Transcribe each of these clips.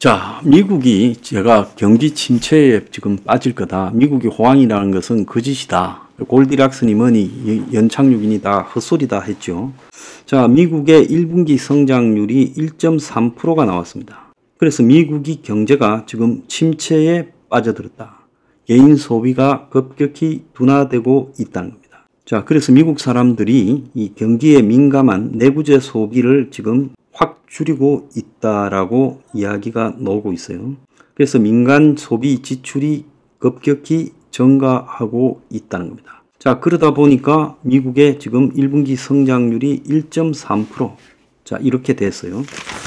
자, 미국이 제가 경기 침체에 지금 빠질 거다. 미국이 호황이라는 것은 거짓이다. 골디락스니 뭐니 연착륙이니 다 헛소리다 했죠. 자, 미국의 1분기 성장률이 1.3%가 나왔습니다. 그래서 미국이 경제가 지금 침체에 빠져들었다. 개인 소비가 급격히 둔화되고 있다는 겁니다. 자, 그래서 미국 사람들이 이 경기에 민감한 내구재 소비를 지금 확 줄이고 있다라고 이야기가 나오고 있어요. 그래서 민간 소비 지출이 급격히 증가하고 있다는 겁니다. 자, 그러다 보니까 미국의 지금 1분기 성장률이 1.3%. 자, 이렇게 됐어요.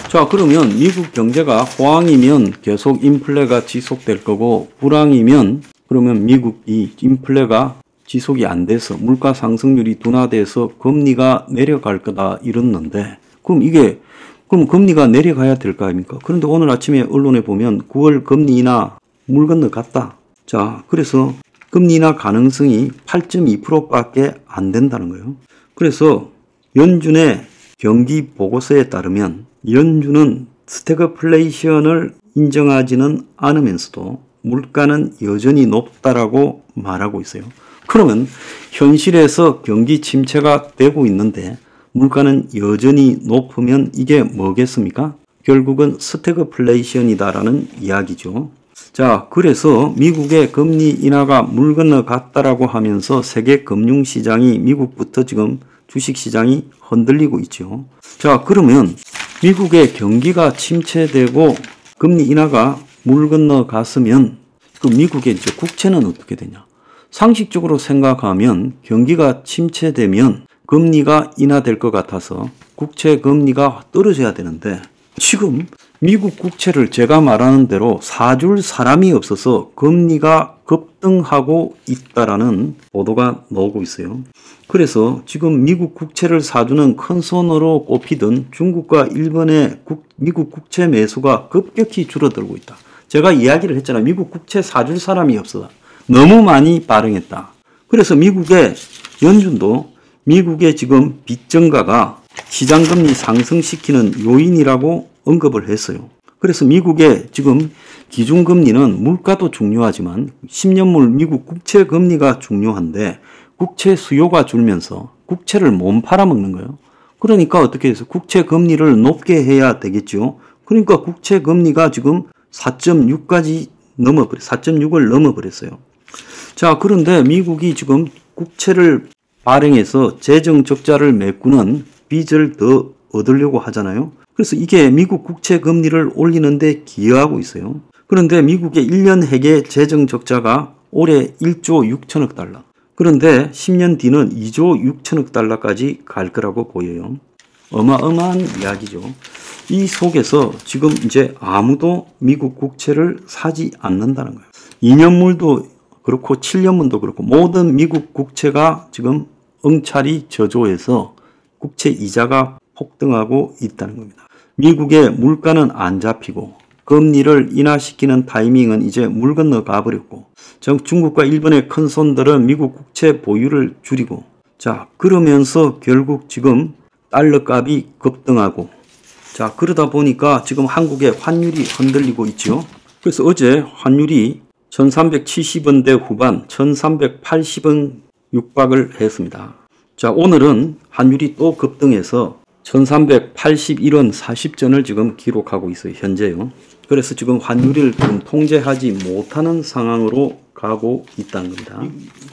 자, 그러면 미국 경제가 호황이면 계속 인플레가 지속될 거고, 불황이면 그러면 미국이 인플레가 지속이 안 돼서 물가 상승률이 둔화돼서 금리가 내려갈 거다 이랬는데, 그럼 금리가 내려가야 될 거 아닙니까? 그런데 오늘 아침에 언론에 보면 9월 금리 인하 물 건너 갔다. 자, 그래서 금리 인하 가능성이 8.2%밖에 안 된다는 거예요. 그래서 연준의 경기 보고서에 따르면 연준은 스태그플레이션을 인정하지는 않으면서도 물가는 여전히 높다라고 말하고 있어요. 그러면 현실에서 경기 침체가 되고 있는데 물가는 여전히 높으면 이게 뭐겠습니까? 결국은 스태그플레이션이다라는 이야기죠. 자, 그래서 미국의 금리 인하가 물 건너 갔다라고 하면서 세계 금융시장이 미국부터 지금 주식시장이 흔들리고 있죠. 자, 그러면 미국의 경기가 침체되고 금리 인하가 물 건너 갔으면 그 미국의 이제 국채는 어떻게 되냐? 상식적으로 생각하면 경기가 침체되면 금리가 인하될 것 같아서 국채 금리가 떨어져야 되는데 지금 미국 국채를 제가 말하는 대로 사줄 사람이 없어서 금리가 급등하고 있다라는 보도가 나오고 있어요. 그래서 지금 미국 국채를 사주는 큰 손으로 꼽히던 중국과 일본의 미국 국채 매수가 급격히 줄어들고 있다. 제가 이야기를 했잖아요. 미국 국채 사줄 사람이 없어. 너무 많이 발행했다. 그래서 미국의 연준도 미국의 지금 빚 증가가 시장금리 상승시키는 요인이라고 언급을 했어요. 그래서 미국의 지금 기준금리는 물가도 중요하지만 10년물 미국 국채 금리가 중요한데 국채 수요가 줄면서 국채를 못 팔아먹는 거예요. 그러니까 어떻게 해서 국채 금리를 높게 해야 되겠죠. 그러니까 국채 금리가 지금 4.6까지 4.6을 넘어버렸어요. 자, 그런데 미국이 지금 국채를 발행해서 재정 적자를 메꾸는 빚을 더 얻으려고 하잖아요. 그래서 이게 미국 국채 금리를 올리는데 기여하고 있어요. 그런데 미국의 1년 회계 재정 적자가 올해 1조 6천억 달러. 그런데 10년 뒤는 2조 6천억 달러까지 갈 거라고 보여요. 어마어마한 이야기죠. 이 속에서 지금 이제 아무도 미국 국채를 사지 않는다는 거예요. 2년물도 그렇고 7년물도 그렇고 모든 미국 국채가 지금 엉찰이 저조해서 국채 이자가 폭등하고 있다는 겁니다. 미국의 물가는 안 잡히고 금리를 인하시키는 타이밍은 이제 물 건너 가버렸고 중국과 일본의 큰 손들은 미국 국채 보유를 줄이고 자, 그러면서 결국 지금 달러 값이 급등하고 자, 그러다 보니까 지금 한국의 환율이 흔들리고 있죠. 그래서 어제 환율이 1370원대 후반 1380원 육박을 했습니다. 자, 오늘은 환율이 또 급등해서 1381원 40전을 지금 기록하고 있어요. 현재요. 그래서 지금 환율을 좀 통제하지 못하는 상황으로 가고 있다는 겁니다.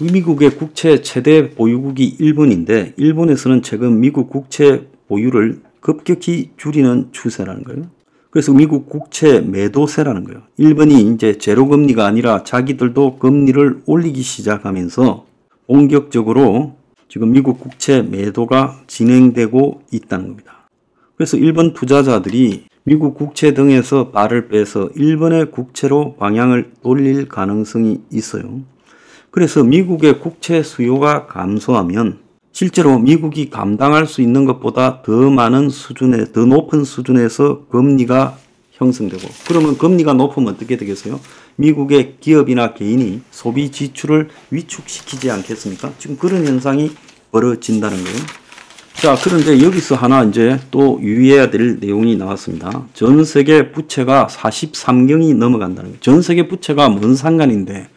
미국의 국채 최대 보유국이 일본인데 일본에서는 최근 미국 국채 보유를 급격히 줄이는 추세라는 거예요. 그래서 미국 국채 매도세라는 거예요. 일본이 이제 제로금리가 아니라 자기들도 금리를 올리기 시작하면서 본격적으로 지금 미국 국채 매도가 진행되고 있다는 겁니다. 그래서 일본 투자자들이 미국 국채 등에서 발을 빼서 일본의 국채로 방향을 돌릴 가능성이 있어요. 그래서 미국의 국채 수요가 감소하면 실제로 미국이 감당할 수 있는 것보다 더 높은 수준에서 금리가 형성되고 그러면 금리가 높으면 어떻게 되겠어요? 미국의 기업이나 개인이 소비 지출을 위축시키지 않겠습니까? 지금 그런 현상이 벌어진다는 거예요. 자, 그런데 여기서 하나 이제 또 유의해야 될 내용이 나왔습니다. 전 세계 부채가 43경이 넘어간다는 거예요. 전 세계 부채가 뭔 상관인데,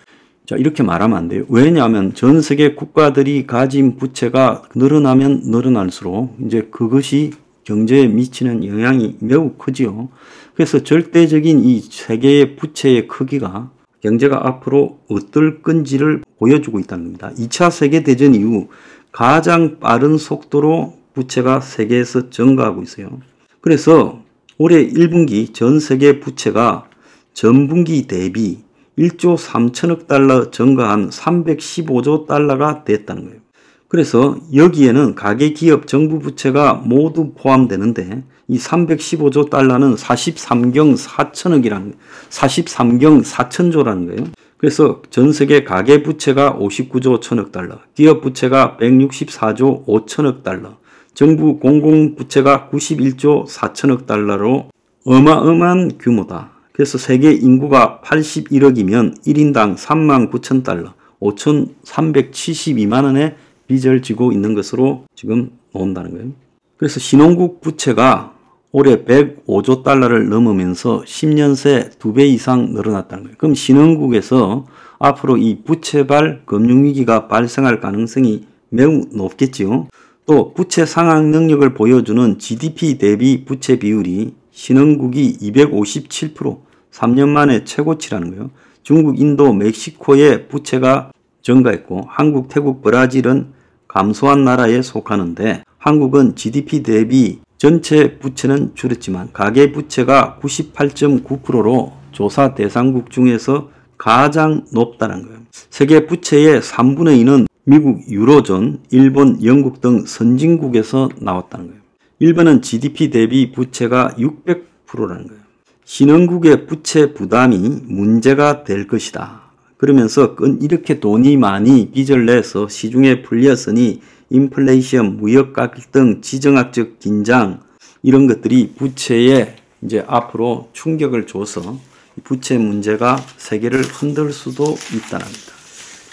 자, 이렇게 말하면 안 돼요. 왜냐하면 전 세계 국가들이 가진 부채가 늘어나면 늘어날수록 이제 그것이 경제에 미치는 영향이 매우 크지요. 그래서 절대적인 이 세계의 부채의 크기가 경제가 앞으로 어떨 건지를 보여주고 있다는 겁니다. 2차 세계대전 이후 가장 빠른 속도로 부채가 세계에서 증가하고 있어요. 그래서 올해 1분기 전 세계 부채가 전분기 대비 1조 3천억 달러 증가한 315조 달러가 됐다는 거예요. 그래서 여기에는 가계 기업 정부 부채가 모두 포함되는데 이 315조 달러는 43경 4천억이라는 거예요. 43경 4천조라는 거예요. 그래서 전 세계 가계 부채가 59조 1천억 달러, 기업 부채가 164조 5천억 달러, 정부 공공 부채가 91조 4천억 달러로 어마어마한 규모다. 그래서 세계 인구가 81억이면 1인당 3만 9천 달러, 5,372만 원의 빚을 지고 있는 것으로 지금 나온다는 거예요. 그래서 신흥국 부채가 올해 105조 달러를 넘으면서 10년 새 2배 이상 늘어났다는 거예요. 그럼 신흥국에서 앞으로 이 부채발 금융위기가 발생할 가능성이 매우 높겠지요. 또 부채 상환 능력을 보여주는 GDP 대비 부채 비율이 신흥국이 257%, 3년 만에 최고치라는 거예요. 중국, 인도, 멕시코의 부채가 증가했고 한국, 태국, 브라질은 감소한 나라에 속하는데 한국은 GDP 대비 전체 부채는 줄었지만 가계 부채가 98.9%로 조사 대상국 중에서 가장 높다는 거예요. 세계 부채의 3분의 2는 미국, 유로존, 일본, 영국 등 선진국에서 나왔다는 거예요. 일본은 GDP 대비 부채가 600%라는 거예요. 신흥국의 부채 부담이 문제가 될 것이다. 그러면서 이렇게 돈이 많이 빚을 내서 시중에 풀렸으니 인플레이션, 무역 갈등, 지정학적 긴장 이런 것들이 부채에 이제 앞으로 충격을 줘서 부채 문제가 세계를 흔들 수도 있다는 겁니다.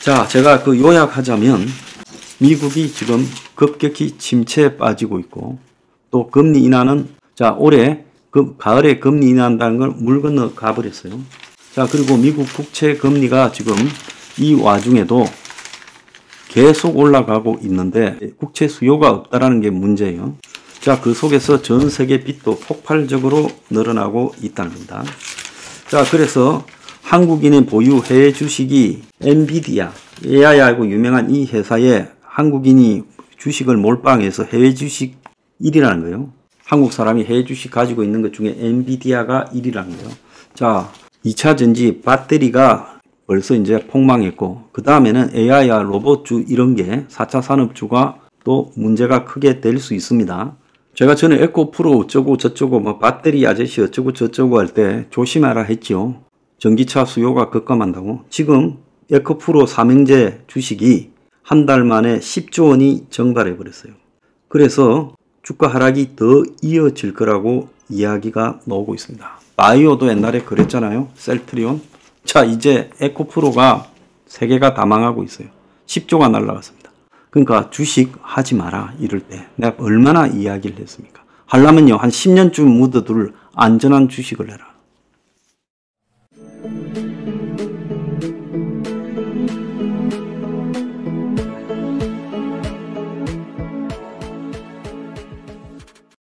자, 제가 그 요약하자면 미국이 지금 급격히 침체에 빠지고 있고 또 금리 인하는 자, 올해 가을에 금리 인하한다는 걸 물 건너 가버렸어요. 자, 그리고 미국 국채 금리가 지금 이 와중에도 계속 올라가고 있는데 국채 수요가 없다라는 게 문제예요. 자, 그 속에서 전 세계 빚도 폭발적으로 늘어나고 있다는 겁니다. 자, 그래서 한국인의 보유 해외 주식이 엔비디아, AI하고 유명한 이 회사에 한국인이 주식을 몰빵해서 해외 주식 1위라는 거예요. 한국 사람이 해외 주식 가지고 있는 것 중에 엔비디아가 1위라는 거예요. 자, 2차 전지 배터리가 벌써 이제 폭망했고 그 다음에는 AI와 로봇주 이런 게 4차 산업주가 또 문제가 크게 될 수 있습니다. 제가 전에 에코프로 어쩌고 저쩌고 뭐 배터리 아저씨 어쩌고 저쩌고 할 때 조심하라 했죠. 전기차 수요가 급감한다고. 지금 에코프로 삼형제 주식이 한 달 만에 10조 원이 증발해 버렸어요. 그래서 주가 하락이 더 이어질 거라고 이야기가 나오고 있습니다. 바이오도 옛날에 그랬잖아요. 셀트리온. 자, 이제 에코프로가 세계가 다 망하고 있어요. 10조가 날라갔습니다. 그러니까 주식 하지 마라 이럴 때 내가 얼마나 이야기를 했습니까? 하려면요 한 10년쯤 묻어둘 안전한 주식을 해라.